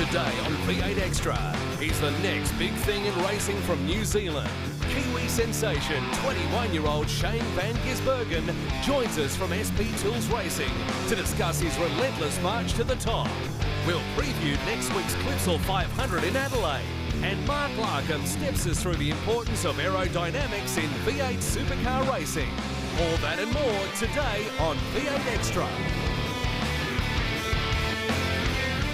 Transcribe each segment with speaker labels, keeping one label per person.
Speaker 1: Today on V8 Extra, he's the next big thing in racing from New Zealand. Kiwi sensation 21-year-old Shane van Gisbergen joins us from SP Tools Racing to discuss his relentless march to the top. We'll preview next week's Clipsal 500 in Adelaide. And Mark Larkham steps us through the importance of aerodynamics in V8 supercar racing. All that and more today on V8 Extra.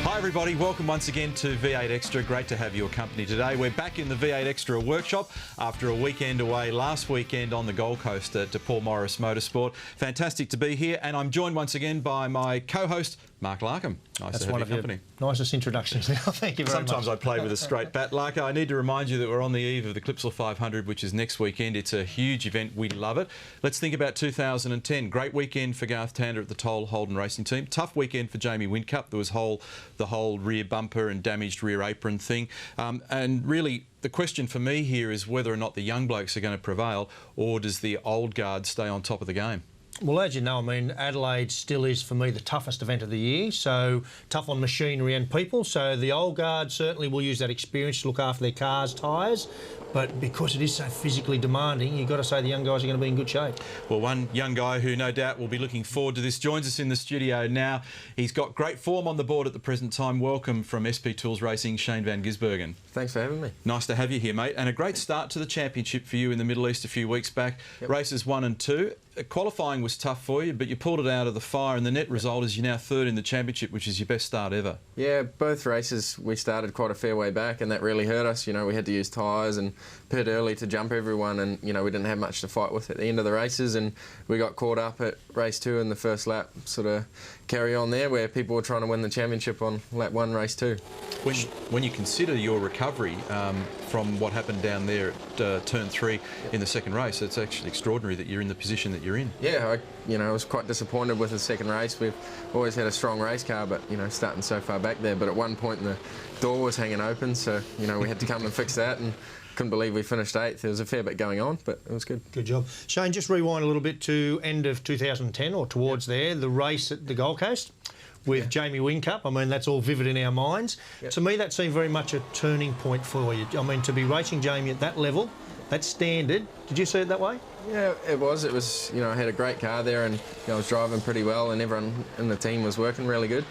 Speaker 2: Hi everybody, welcome once again to V8 Extra. Great to have your company today. We're back in the V8 Extra workshop after a weekend away last weekend on the Gold Coast at Paul Morris Motorsport. Fantastic to be here, and I'm joined once again by my co-host Mark Larkham. Nice to have your company.
Speaker 3: Nicest introductions now. Thank you very much.
Speaker 2: Sometimes I play with a straight bat. Larko, I need to remind you that we're on the eve of the Clipsal 500, which is next weekend. It's a huge event. We love it. Let's think about 2010. Great weekend for Garth Tander at the Toll Holden Racing Team. Tough weekend for Jamie Whincup. There was the whole rear bumper and damaged rear apron thing. And really, the question for me here is whether or not the young blokes are going to prevail, or does the old guard stay on top of the game?
Speaker 3: Well, as you know, I mean, Adelaide still is, for me, the toughest event of the year. So tough on machinery and people. So the old guard certainly will use that experience to look after their cars, tyres. But because it is so physically demanding, you've got to say the young guys are going to be in good shape.
Speaker 2: Well, one young guy who no doubt will be looking forward to this joins us in the studio now. He's got great form on the board at the present time. Welcome from SP Tools Racing, Shane van Gisbergen.
Speaker 4: Thanks for having me.
Speaker 2: Nice to have you here, mate. And a great start to the championship for you in the Middle East a few weeks back. Yep. Races 1 and 2. Qualifying was tough for you, but you pulled it out of the fire, and the net result is you're now third in the championship, which is your best start ever.
Speaker 4: Yeah, both races we started quite a fair way back, and that really hurt us. You know, we had to use tyres and pit early to jump everyone, and you know, we didn't have much to fight with at the end of the races, and we got caught up at race 2 in the first lap, sort of carry on there, where people were trying to win the championship on lap 1, race 2.
Speaker 2: When you consider your recovery from what happened down there at turn 3 in the second race, it's actually extraordinary that you're in the position that you're in.
Speaker 4: Yeah, I was quite disappointed with the second race. We've always had a strong race car, but you know, starting so far back there. But at one point the door was hanging open, so you know, we had to come and fix that, and couldn't believe we finished 8th. There was a fair bit going on, but it was good.
Speaker 3: Good job. Shane, just rewind a little bit to end of 2010 or towards there, the race at the Gold Coast with Jamie Whincup. I mean, that's all vivid in our minds. Yep. To me, that seemed very much a turning point for you. I mean, to be racing Jamie at that level, that standard, did you see it that way?
Speaker 4: Yeah, it was. It was, you know, I had a great car there, and you know, I was driving pretty well, and everyone in the team was working really good.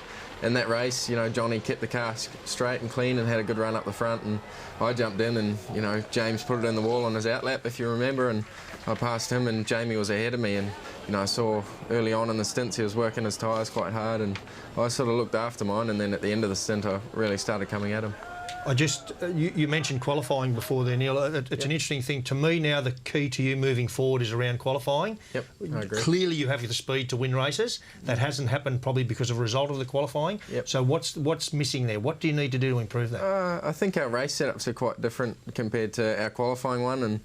Speaker 4: In that race, you know, Johnny kept the car straight and clean and had a good run up the front, and I jumped in, and you know, James put it in the wall on his outlap, if you remember, and I passed him, and Jamie was ahead of me, and you know, I saw early on in the stints he was working his tyres quite hard, and I sort of looked after mine, and then at the end of the stint I really started coming at him.
Speaker 3: You mentioned qualifying before there, Neil. It's an interesting thing. To me now, the key to you moving forward is around qualifying.
Speaker 4: Yep, I agree.
Speaker 3: Clearly you have the speed to win races. That hasn't happened probably because of a result of the qualifying.
Speaker 4: Yep.
Speaker 3: So what's missing there? What do you need to do to improve that?
Speaker 4: I think our race setups are quite different compared to our qualifying one, and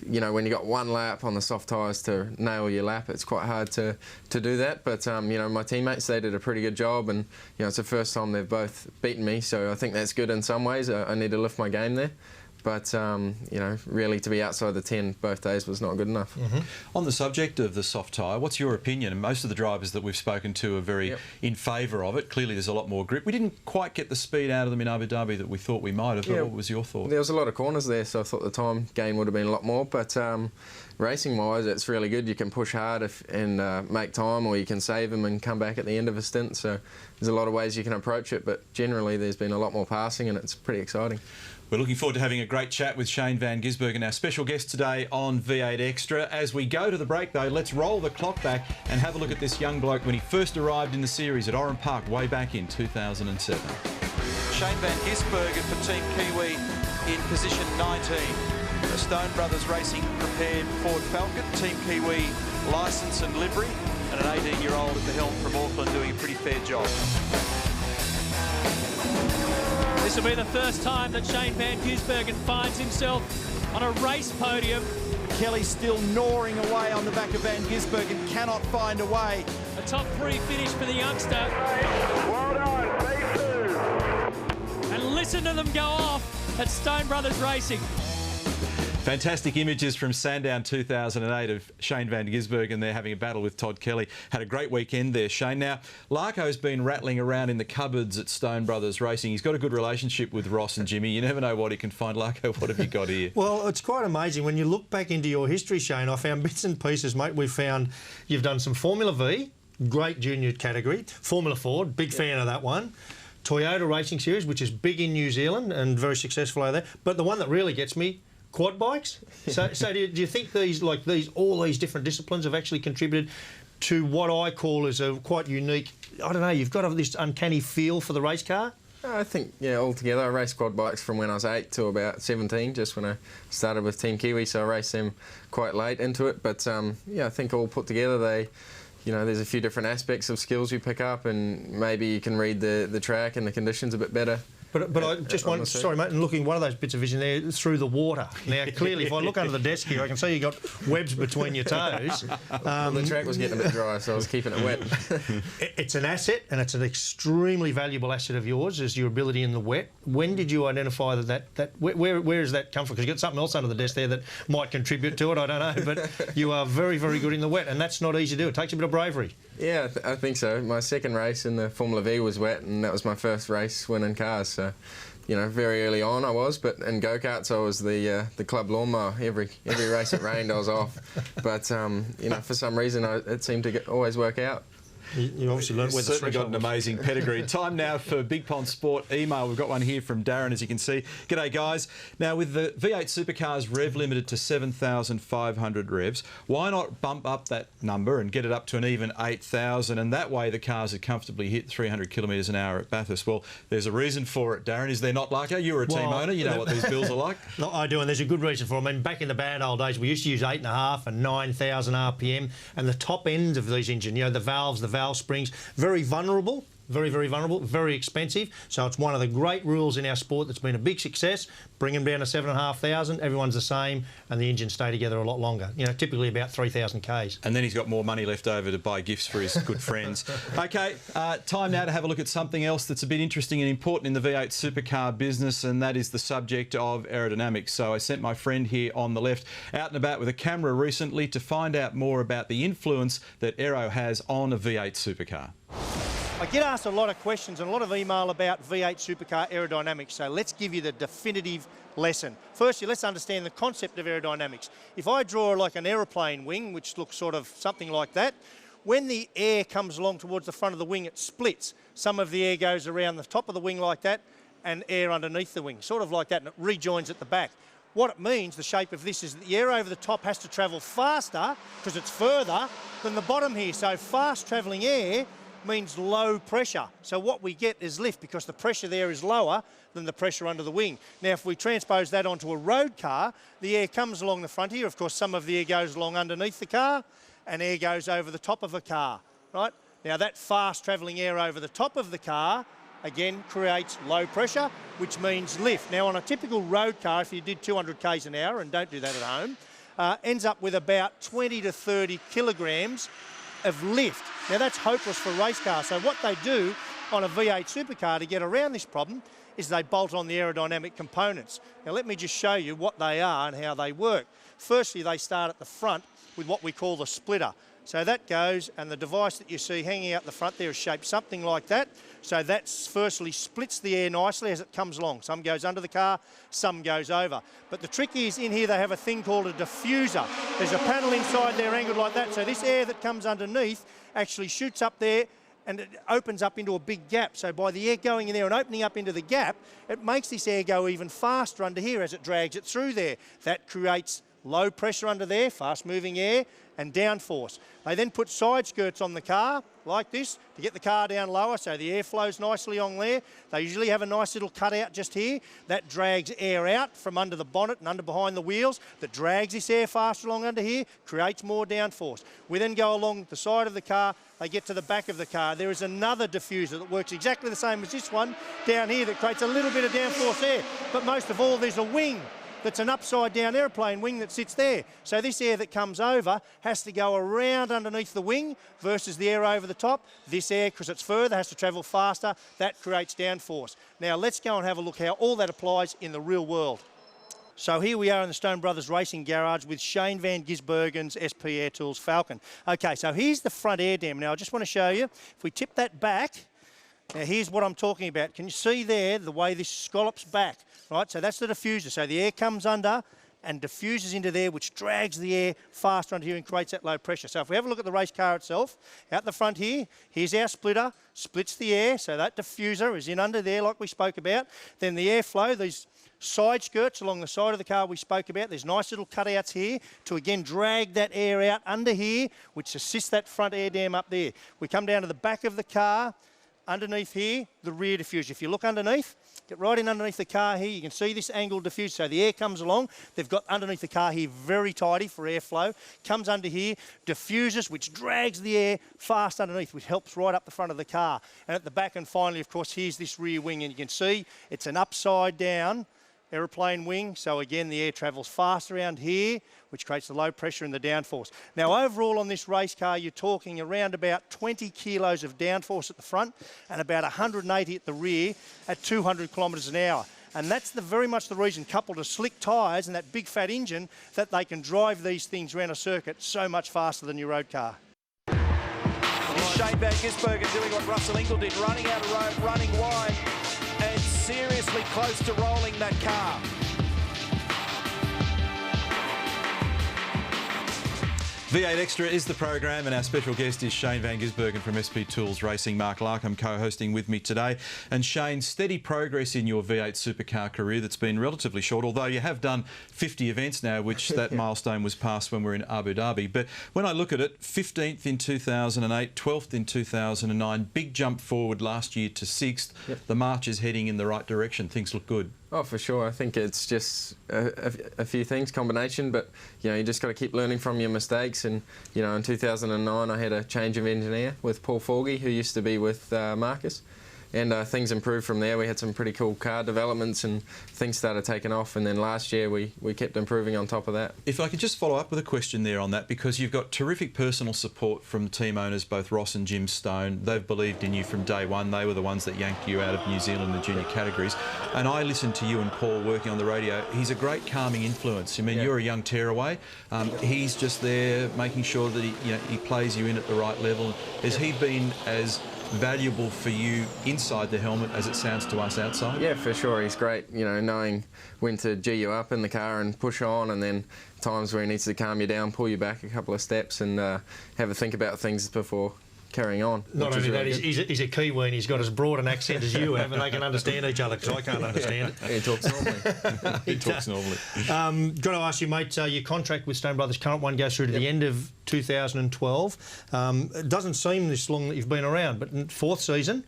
Speaker 4: you know, when you got one lap on the soft tyres to nail your lap, it's quite hard to do that. But you know, my teammates, they did a pretty good job, and you know, it's the first time they've both beaten me, so I think that's good in some ways. I need to lift my game there. But, you know, really to be outside the 10 both days was not good enough.
Speaker 2: Mm-hmm. On the subject of the soft tyre, what's your opinion? And most of the drivers that we've spoken to are very in favour of it. Clearly there's a lot more grip. We didn't quite get the speed out of them in Abu Dhabi that we thought we might have. Yeah. What was your thought?
Speaker 4: There was a lot of corners there, so I thought the time gain would have been a lot more. But racing-wise, it's really good. You can push hard and make time, or you can save them and come back at the end of a stint. So there's a lot of ways you can approach it, but generally there's been a lot more passing, and it's pretty exciting.
Speaker 2: We're looking forward to having a great chat with Shane van Gisbergen, our special guest today on V8 Extra. As we go to the break, though, let's roll the clock back and have a look at this young bloke when he first arrived in the series at Oran Park way back in 2007. Shane van Gisbergen for Team Kiwi in position 19. The Stone Brothers Racing prepared Ford Falcon, Team Kiwi licence and livery, and an 18-year-old at the helm from Auckland doing a pretty fair job.
Speaker 5: This will be the first time that Shane van Gisbergen finds himself on a race podium.
Speaker 6: Kelly still gnawing away on the back of Van Gisbergen, cannot find a way.
Speaker 5: A top 3 finish for the youngster.
Speaker 7: Well done, P2.
Speaker 5: And listen to them go off at Stone Brothers Racing.
Speaker 2: Fantastic images from Sandown 2008 of Shane van Gisbergen there having a battle with Todd Kelly. Had a great weekend there, Shane. Now, Larko's been rattling around in the cupboards at Stone Brothers Racing. He's got a good relationship with Ross and Jimmy. You never know what he can find. Larko, what have you got here?
Speaker 3: Well, it's quite amazing. When you look back into your history, Shane, I found bits and pieces, mate. We found you've done some Formula V, great junior category. Formula Ford, big fan of that one. Toyota Racing Series, which is big in New Zealand and very successful over there. But the one that really gets me, quad bikes. So do you think all these different disciplines have actually contributed to what I call as a quite unique, I don't know, you've got this uncanny feel for the race car?
Speaker 4: I think, yeah, altogether, I raced quad bikes from when I was 8 to about 17, just when I started with Team Kiwi, so I raced them quite late into it. But, yeah, I think all put together, there's a few different aspects of skills you pick up, and maybe you can read the track and the conditions a bit better.
Speaker 3: But I just want, sorry mate, and looking one of those bits of vision there through the water. Now clearly, if I look under the desk here, I can see you got webs between your toes.
Speaker 4: Well, the track was getting a bit dry, so I was keeping it wet.
Speaker 3: It's an asset, and it's an extremely valuable asset of yours, is your ability in the wet. When did you identify where does that come from? Because you've got something else under the desk there that might contribute to it. I don't know, but you are very, very good in the wet, and that's not easy to do. It takes a bit of bravery.
Speaker 4: Yeah, I think so. My second race in the Formula V was wet, and that was my first race winning cars. So, very early on I was, but in go-karts I was the club lawnmower. Every race it rained I was off. But, for some reason it seemed to always work out.
Speaker 3: You obviously learnt where the
Speaker 2: certainly got an amazing pedigree. Time now for Big Pond Sport email. We've got one here from Darren, as you can see. G'day, guys. Now, with the V8 supercars rev limited to 7,500 revs, why not bump up that number and get it up to an even 8,000? And that way the cars would comfortably hit 300 kilometres an hour at Bathurst. Well, there's a reason for it, Darren. Is there not, Larko? You're a team owner. You know what these bills are like.
Speaker 3: No, I do, and there's a good reason for it. I mean, back in the bad old days, we used to use 8.5 and 9,000 RPM, and the top end of these engines, the valves, the valve springs, very vulnerable, very, very vulnerable, very expensive. So it's one of the great rules in our sport that's been a big success. Bring them down to 7,500, everyone's the same, and the engines stay together a lot longer. Typically about 3,000 Ks.
Speaker 2: And then he's got more money left over to buy gifts for his good friends. OK, time now to have a look at something else that's a bit interesting and important in the V8 supercar business, and that is the subject of aerodynamics. So I sent my friend here on the left out and about with a camera recently to find out more about the influence that aero has on a V8 supercar.
Speaker 3: I get asked a lot of questions and a lot of email about V8 supercar aerodynamics, so let's give you the definitive lesson. Firstly, let's understand the concept of aerodynamics. If I draw like an aeroplane wing, which looks sort of something like that, when the air comes along towards the front of the wing, it splits. Some of the air goes around the top of the wing like that, and air underneath the wing, sort of like that, and it rejoins at the back. What it means, the shape of this, is that the air over the top has to travel faster, because it's further, than the bottom here. So fast travelling air means low pressure. So what we get is lift, because the pressure there is lower than the pressure under the wing. Now, if we transpose that onto a road car, the air comes along the front here. Of course, some of the air goes along underneath the car, and air goes over the top of a car, right? Now, that fast travelling air over the top of the car, again, creates low pressure, which means lift. Now, on a typical road car, if you did 200 Ks an hour, and don't do that at home, ends up with about 20 to 30 kilograms of lift. Now that's hopeless for race cars. So what they do on a V8 supercar to get around this problem is they bolt on the aerodynamic components. Now let me just show you what they are and how they work. Firstly, they start at the front with what we call the splitter. So that goes, and the device that you see hanging out the front there is shaped something like that. So that firstly splits the air nicely as it comes along. Some goes under the car, some goes over. But the trick is, in here they have a thing called a diffuser. There's a panel inside there angled like that. So this air that comes underneath actually shoots up there and it opens up into a big gap. So by the air going in there and opening up into the gap, it makes this air go even faster under here as it drags it through there. That creates low pressure under there, fast moving air, and downforce. They then put side skirts on the car like this to get the car down lower so the air flows nicely on there. They usually have a nice little cutout just here that drags air out from under the bonnet and under behind the wheels, that drags this air faster along under here, creates more downforce. We then go along the side of the car, they get to the back of the car. There is another diffuser that works exactly the same as this one down here that creates a little bit of downforce air. But most of all, there's a wing that's an upside-down airplane wing that sits there. So this air that comes over has to go around underneath the wing versus the air over the top. This air, because it's further, has to travel faster. That creates downforce. Now let's go and have a look how all that applies in the real world. So here we are in the Stone Brothers Racing Garage with Shane Van Gisbergen's SP Air Tools Falcon. Okay, so here's the front air dam. Now I just want to show you, if we tip that back, now here's what I'm talking about. Can you see there the way this scallops back, right? So that's the diffuser. So the air comes under and diffuses into there, which drags the air faster under here and creates that low pressure. So if we have a look at the race car itself, out the front here, here's our splitter, splits the air, so that diffuser is in under there like we spoke about. Then the airflow, these side skirts along the side of the car we spoke about, there's nice little cutouts here to again drag that air out under here, which assists that front air dam up there. We come down to the back of the car, underneath here, the rear diffuser. If you look underneath, get right in underneath the car here, you can see this angled diffuser. So the air comes along, they've got underneath the car here very tidy for airflow, comes under here, diffuses, which drags the air fast underneath, which helps right up the front of the car. And at the back and finally, of course, here's this rear wing, and you can see it's an upside down aeroplane wing, so again the air travels fast around here, which creates the low pressure and the downforce. Now overall on this race car you're talking around about 20 kilos of downforce at the front and about 180 at the rear at 200 kilometres an hour. And that's very much the reason, coupled to slick tyres and that big fat engine, that they can drive these things around a circuit so much faster than your road car.
Speaker 6: Is Shane Van Gisbergen doing what Russell Ingall did, running out of road, running wide, and seriously close to rolling that car.
Speaker 2: V8 Extra is the program, and our special guest is Shane Van Gisbergen from SP Tools Racing. Mark Larkham co-hosting with me today. And Shane, steady progress in your V8 supercar career that's been relatively short, although you have done 50 events now, which that milestone was passed when we were in Abu Dhabi. But when I look at it, 15th in 2008, 12th in 2009, big jump forward last year to 6th. Yep. The march is heading in the right direction. Things look good.
Speaker 4: Oh, for sure. I think it's just a few things, combination, but you know, you just got to keep learning from your mistakes. And you know, in 2009, I had a change of engineer with Paul Forgy, who used to be with Marcus, and things improved from there. We had some pretty cool car developments and things started taking off, and then last year we kept improving on top of that.
Speaker 2: If I could just follow up with a question there on that, because you've got terrific personal support from the team owners, both Ross and Jim Stone. They've believed in you from day one. They were the ones that yanked you out of New Zealand in the junior categories. And I listened to you and Paul working on the radio. He's a great calming influence. I mean, you're a young tearaway. He's just there making sure that he plays you in at the right level. Has he been as valuable for you inside the helmet as it sounds to us outside?
Speaker 4: Yeah, for sure. He's great, you know, knowing when to G you up in the car and push on, and then times where he needs to calm you down, pull you back a couple of steps and have a think about things before carrying on.
Speaker 3: Not only that, he's a Kiwi and he's got as broad an accent as you have, and they can understand each other, because I can't understand it.
Speaker 4: He talks normally.
Speaker 2: He talks normally.
Speaker 3: Got to ask you, mate, your contract with Stone Brothers, current one, goes through to the end of 2012. It doesn't seem this long that you've been around, but in 4th season,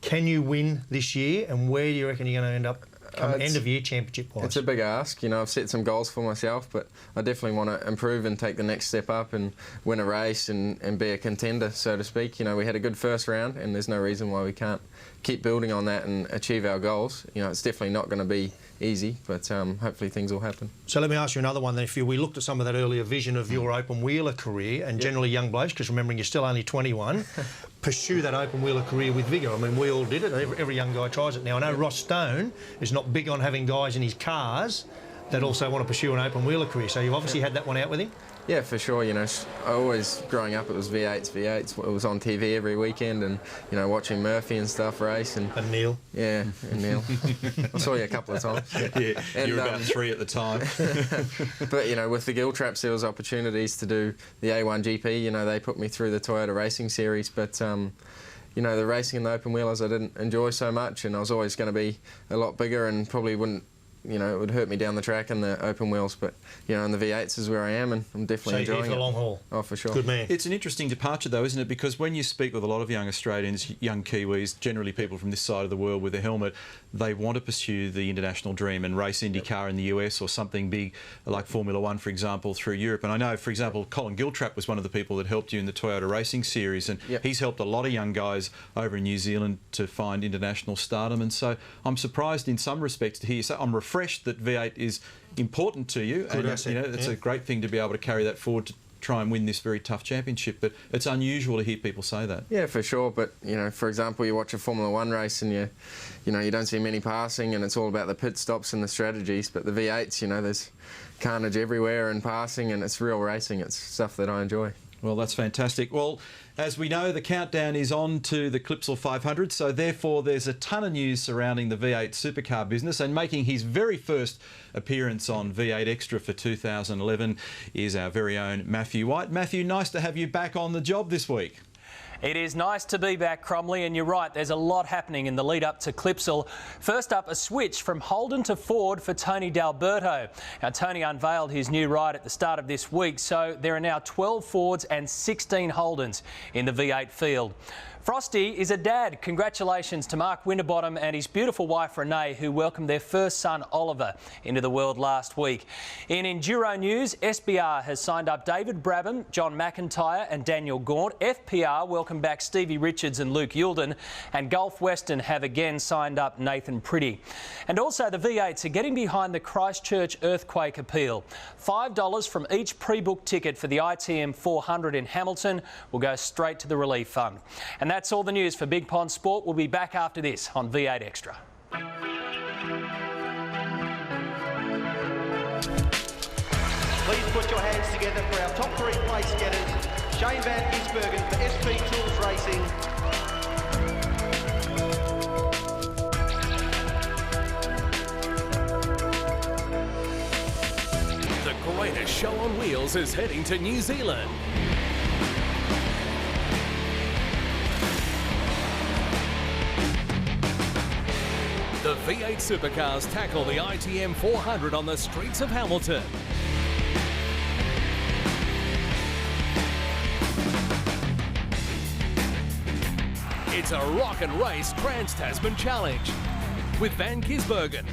Speaker 3: can you win this year, and where do you reckon you're going to end up end of year championship-wise?
Speaker 4: It's a big ask. You know, I've set some goals for myself, but I definitely want to improve and take the next step up and win a race and be a contender, so to speak. You know, we had a good first round, and there's no reason why we can't keep building on that and achieve our goals. You know, it's definitely not going to be easy, but hopefully things will happen. So
Speaker 3: let me ask you another one then. If we looked at some of that earlier vision of your open wheeler career, and generally young blokes, because remembering you're still only 21, pursue that open wheeler career with vigour. I mean, we all did it. Every young guy tries it now. I know Ross Stone is not big on having guys in his cars that also want to pursue an open wheeler career. So you've obviously had that one out with him?
Speaker 4: Yeah, for sure. You know, I always, growing up, it was V8s. It was on TV every weekend, and you know, watching Murphy and stuff race and
Speaker 3: Neil.
Speaker 4: Yeah, and Neil. I saw you a couple of times.
Speaker 2: Yeah, and, you were about 3 at the time.
Speaker 4: But you know, with the Gill Traps, there was opportunities to do the A1 GP. You know, they put me through the Toyota Racing Series, but you know, the racing in the open wheelers I didn't enjoy so much, and I was always going to be a lot bigger and probably wouldn't. You know, it would hurt me down the track in the open wheels, but you know, in the V8s is where I am, and I'm definitely enjoying it.
Speaker 3: So you're for the long haul?
Speaker 4: Oh, for sure.
Speaker 3: Good man.
Speaker 2: It's an interesting departure, though, isn't it? Because when you speak with a lot of young Australians, young Kiwis, generally people from this side of the world with a helmet, they want to pursue the international dream and race IndyCar in the US or something big like Formula One, for example, through Europe. And I know, for example, Colin Giltrap was one of the people that helped you in the Toyota Racing Series, and he's helped a lot of young guys over in New Zealand to find international stardom. And so I'm surprised in some respects to hear you say, I'm refreshed that V8 is important to you, and you know, it's a great thing to be able to carry that forward try and win this very tough championship. But it's unusual to hear people say that.
Speaker 4: Yeah, for sure. But, you know, for example, you watch a Formula 1 race and you don't see many passing, and it's all about the pit stops and the strategies. But the V8s, you know, there's carnage everywhere and passing, and it's real racing. It's stuff that I enjoy.
Speaker 2: Well, that's fantastic. Well, as we know, the countdown is on to the Clipsal 500, so therefore there's a ton of news surrounding the V8 supercar business, and making his very first appearance on V8 Extra for 2011 is our very own Matthew White. Matthew, nice to have you back on the job this week.
Speaker 5: It is nice to be back, Cromley, and you're right, there's a lot happening in the lead up to Clipsal. First up, a switch from Holden to Ford for Tony D'Alberto. Now, Tony unveiled his new ride at the start of this week, so there are now 12 Fords and 16 Holdens in the V8 field. Frosty is a dad. Congratulations to Mark Winterbottom and his beautiful wife Renee, who welcomed their first son Oliver into the world last week. In Enduro news, SBR has signed up David Brabham, John McIntyre and Daniel Gaunt. FPR welcomed back Stevie Richards and Luke Yulden, and Gulf Western have again signed up Nathan Pretty. And also the V8s are getting behind the Christchurch earthquake appeal. $5 from each pre-booked ticket for the ITM 400 in Hamilton will go straight to the relief fund. And that's all the news for Big Pond Sport. We'll be back after this on V8 Extra.
Speaker 8: Please put your hands together for our top 3 place getters. Shane Van Gisbergen for SP Tools Racing.
Speaker 1: The greatest show on wheels is heading to New Zealand. The V8 supercars tackle the ITM 400 on the streets of Hamilton. It's a rock and race Trans-Tasman Challenge with Van Gisbergen,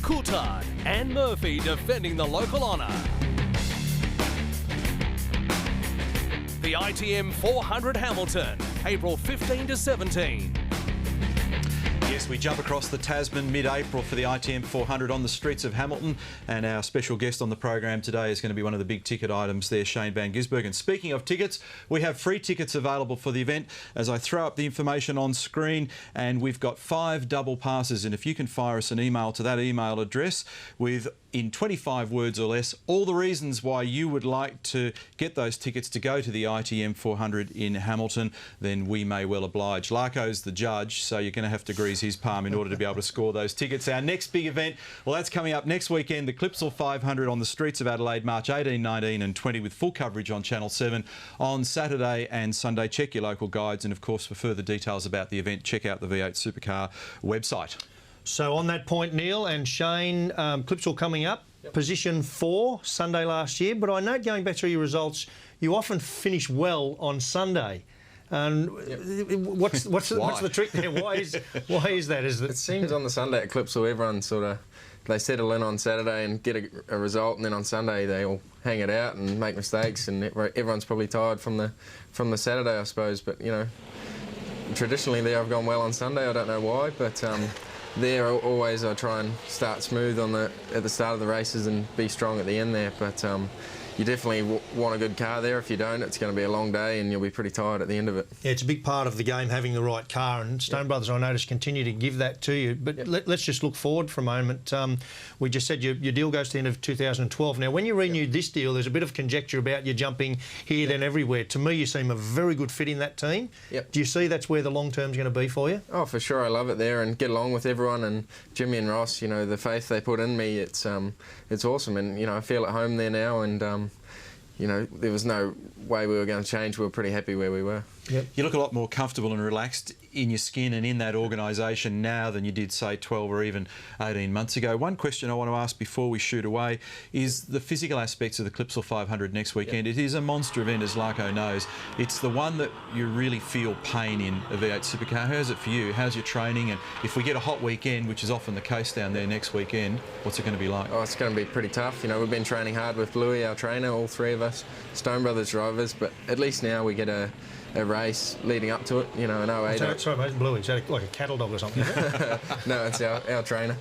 Speaker 1: Coulthard and Murphy defending the local honour. The ITM 400 Hamilton, April 15 to 17.
Speaker 2: Yes, we jump across the Tasman mid-April for the ITM 400 on the streets of Hamilton, and our special guest on the program today is going to be one of the big ticket items there, Shane Van Gisbergen. Speaking of tickets, we have free tickets available for the event as I throw up the information on screen, and we've got 5 double passes, and if you can fire us an email to that email address with, in 25 words or less, all the reasons why you would like to get those tickets to go to the ITM 400 in Hamilton, then we may well oblige. Larko's the judge, so you're going to have to grease his palm in order to be able to score those tickets. Our next big event, well, that's coming up next weekend, the Clipsal 500 on the streets of Adelaide, March 18, 19 and 20, with full coverage on Channel 7 on Saturday and Sunday. Check your local guides, and of course, for further details about the event, check out the V8 Supercar website.
Speaker 3: So on that point, Neil and Shane, Clipsal coming up, position 4 Sunday last year, but I note, going back through your results, you often finish well on Sunday. And what's the trick there? Why is that?
Speaker 4: It seems on the Sunday at Clipsal, everyone sort of, they settle in on Saturday and get a result, and then on Sunday they all hang it out and make mistakes, and everyone's probably tired from the Saturday, I suppose. But you know, traditionally there I've gone well on Sunday. I don't know why, but there always I try and start smooth at the start of the races and be strong at the end there. But you definitely want a good car there. If you don't, it's going to be a long day and you'll be pretty tired at the end of it.
Speaker 3: Yeah, it's a big part of the game, having the right car, and Stone Brothers, I notice, continue to give that to you. But let's just look forward for a moment. We just said your deal goes to the end of 2012. Now, when you renewed this deal, there's a bit of conjecture about you jumping here, then everywhere. To me, you seem a very good fit in that team.
Speaker 4: Yep.
Speaker 3: Do you see that's where the long term's going to be for you?
Speaker 4: Oh, for sure. I love it there and get along with everyone. And Jimmy and Ross, you know, the faith they put in me, it's awesome. And, you know, I feel at home there now, and you know, there was no way we were going to change. We were pretty happy where we were.
Speaker 3: Yep.
Speaker 2: You look a lot more comfortable and relaxed in your skin and in that organisation now than you did, say, 12 or even 18 months ago. One question I want to ask before we shoot away is the physical aspects of the Clipsal 500 next weekend. Yep. It is a monster event, as Larko knows. It's the one that you really feel pain in a V8 supercar. How's it for you? How's your training? And if we get a hot weekend, which is often the case down there next weekend, what's it going to be like?
Speaker 4: Oh, it's going to be pretty tough. You know, we've been training hard with Bluey, our trainer, all 3 of us, Stone Brothers drivers, but at least now we get a a race leading up to it, you know, in 08.
Speaker 3: Sorry, mate, Bluey. Is that like a cattle dog or something? Is it?
Speaker 4: No, it's our trainer.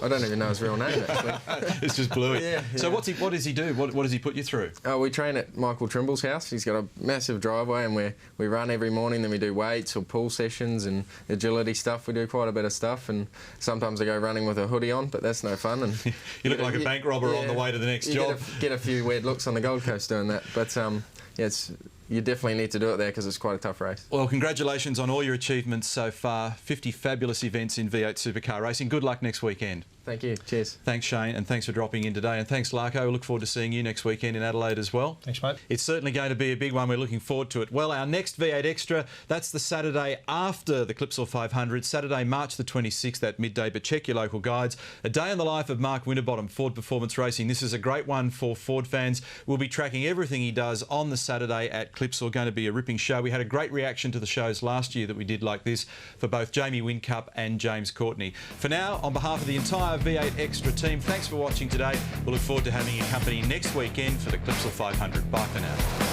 Speaker 4: I don't even know his real name, actually.
Speaker 2: It's just Bluey.
Speaker 4: Yeah,
Speaker 2: So
Speaker 4: yeah.
Speaker 2: what does he do? What does he put you through?
Speaker 4: We train at Michael Trimble's house. He's got a massive driveway, and we run every morning. Then we do weights or pull sessions and agility stuff. We do quite a bit of stuff, and sometimes I go running with a hoodie on, but that's no fun. And
Speaker 2: You look like a bank robber on the way to the next job.
Speaker 4: Get a few weird looks on the Gold Coast doing that, but yeah, you definitely need to do it there because it's quite a tough race.
Speaker 2: Well, congratulations on all your achievements so far. 50 fabulous events in V8 supercar racing. Good luck next weekend.
Speaker 4: Thank you. Cheers.
Speaker 2: Thanks, Shane, and thanks for dropping in today. And thanks, Larko. We look forward to seeing you next weekend in Adelaide as well.
Speaker 3: Thanks, mate.
Speaker 2: It's certainly going to be a big one. We're looking forward to it. Well, our next V8 Extra, that's the Saturday after the Clipsal 500, Saturday, March the 26th at midday. But check your local guides. A day in the life of Mark Winterbottom, Ford Performance Racing. This is a great one for Ford fans. We'll be tracking everything he does on the Saturday at Clipsal. Going to be a ripping show. We had a great reaction to the shows last year that we did like this for both Jamie Whincup and James Courtney. For now, on behalf of the entire V8 Extra team, thanks for watching today. We'll look forward to having your company next weekend for the Clipsal 500. Bye for now.